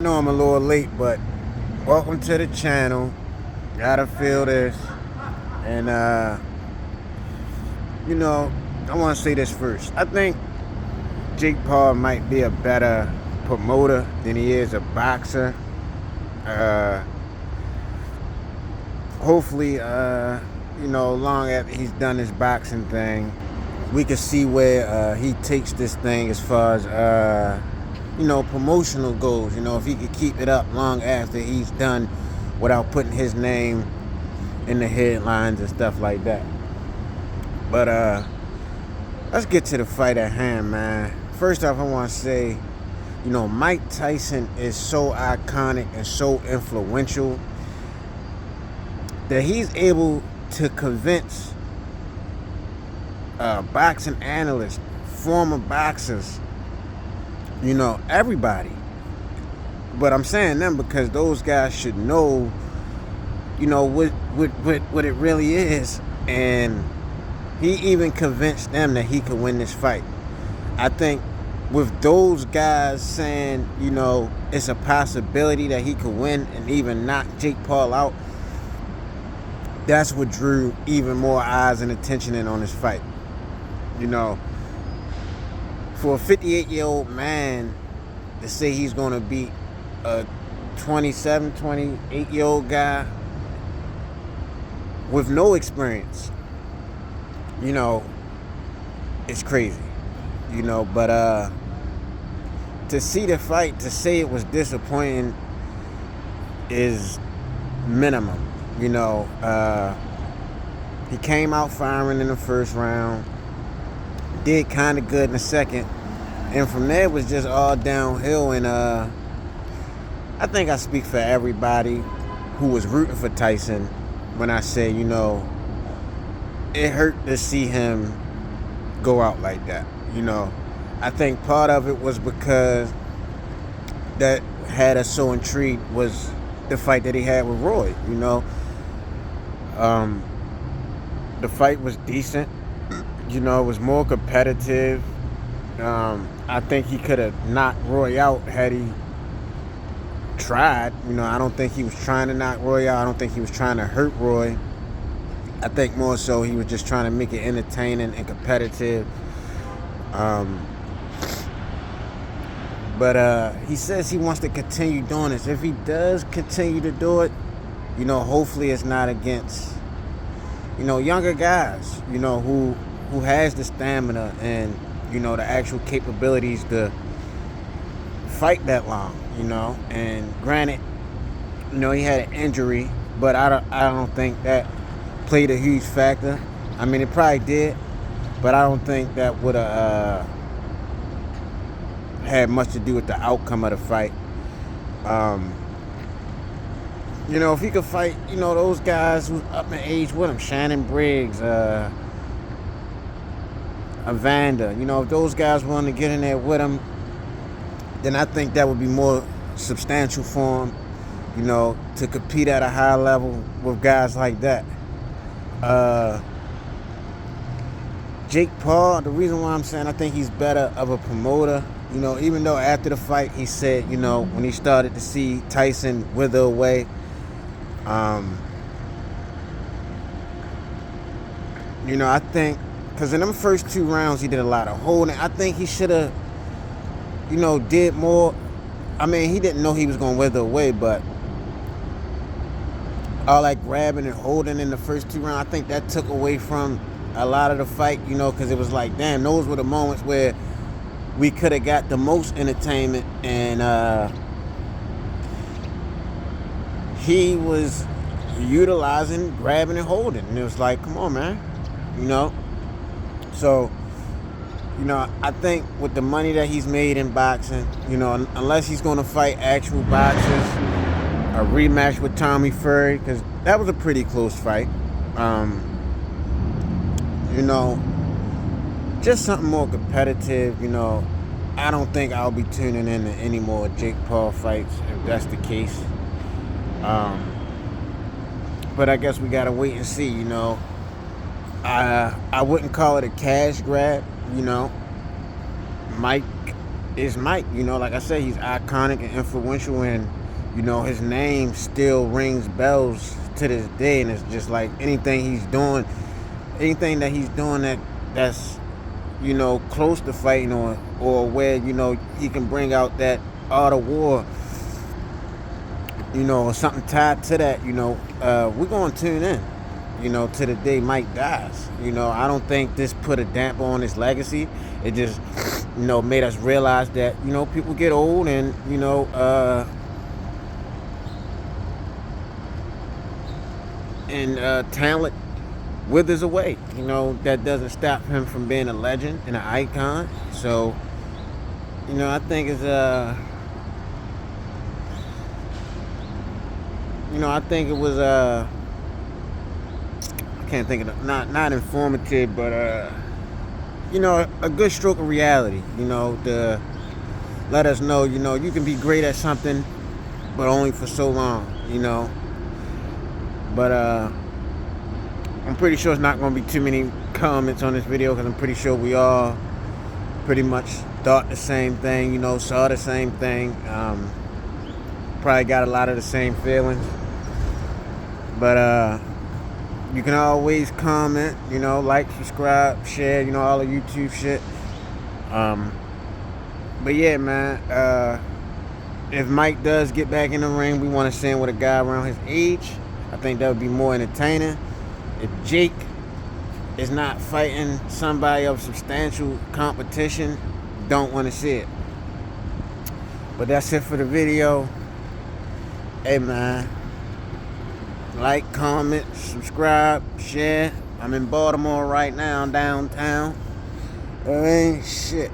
I know I'm a little late, but welcome to the channel. Gotta feel this. And, I want to say this first. I think Jake Paul might be a better promoter than he is a boxer. Uh, Hopefully, long after he's done his boxing thing, we can see where he takes this thing as far as, promotional goals. If he could keep it up long after he's done without putting his name in the headlines and stuff like that. But let's get to the fight at hand, man. First off, I want to say, Mike Tyson is so iconic and so influential that he's able to convince boxing analysts, former boxers, everybody. But I'm saying them because those guys should know, what it really is. And he even convinced them that he could win this fight. I think with those guys saying, it's a possibility that he could win and even knock Jake Paul out, that's what drew even more eyes and attention in on this fight. For a 58-year-old man to say he's going to beat a 27, 28-year-old guy with no experience, it's crazy. But to see the fight, to say it was disappointing is minimum. He came out firing in the first round, did kind of good in the second, and from there it was just all downhill. And I think I speak for everybody who was rooting for Tyson when I say, it hurt to see him go out like that. I think part of it was because that had us so intrigued was the fight that he had with Roy. The fight was decent. It was more competitive. I think he could have knocked Roy out had he tried. I don't think he was trying to knock Roy out. I don't think he was trying to hurt Roy. I think more so he was just trying to make it entertaining and competitive. But he says he wants to continue doing this. If he does continue to do it, hopefully it's not against, younger guys, who has the stamina and, the actual capabilities to fight that long, And granted, he had an injury, but I don't think that played a huge factor. I mean, it probably did, but I don't think that would have had much to do with the outcome of the fight. If he could fight, those guys who's up in age with him, Shannon Briggs, Evander, if those guys wanted to get in there with him, then I think that would be more substantial for him, to compete at a high level with guys like that. Jake Paul, the reason why I'm saying I think he's better of a promoter, even though after the fight he said, when he started to see Tyson wither away, I think, because in them first two rounds he did a lot of holding. I think he should have, did more. I mean, he didn't know he was going to wither away, but all that grabbing and holding in the first two rounds, I think that took away from a lot of the fight, because it was like, damn, those were the moments where we could have got the most entertainment, and he was utilizing grabbing and holding, and it was like, come on, man, So, I think with the money that he's made in boxing, unless he's going to fight actual boxers, a rematch with Tommy Fury, because that was a pretty close fight. Just something more competitive. I don't think I'll be tuning in to any more Jake Paul fights if that's the case. But I guess we gotta wait and see. I wouldn't call it a cash grab. Mike is Mike. You know, like I said, he's iconic and influential, and you know his name still rings bells to this day. And it's just like anything that he's doing that's you know close to fighting, or where you know he can bring out that art of war, you know, or something tied to that. You know, we're gonna tune in, you know, to the day Mike dies. You know, I don't think this put a damper on his legacy. It just, you know, made us realize that, you know, people get old, and, you know, talent withers away. You know, that doesn't stop him from being a legend and an icon. So, you know, I think it's, you know, I think it was, I can't think of it, not informative, but, you know, a good stroke of reality, you know, to let us know, you know, you can be great at something, but only for so long, you know. But I'm pretty sure it's not going to be too many comments on this video, because I'm pretty sure we all pretty much thought the same thing, you know, saw the same thing, probably got a lot of the same feelings. But you can always comment, you know, like, subscribe, share, you know, all the YouTube shit. But yeah, man, if Mike does get back in the ring, we want to see him with a guy around his age. I think that would be more entertaining. If Jake is not fighting somebody of substantial competition, don't want to see it. But that's it for the video. Hey, man, like, comment, subscribe, share. I'm in Baltimore right now, downtown. I mean, shit.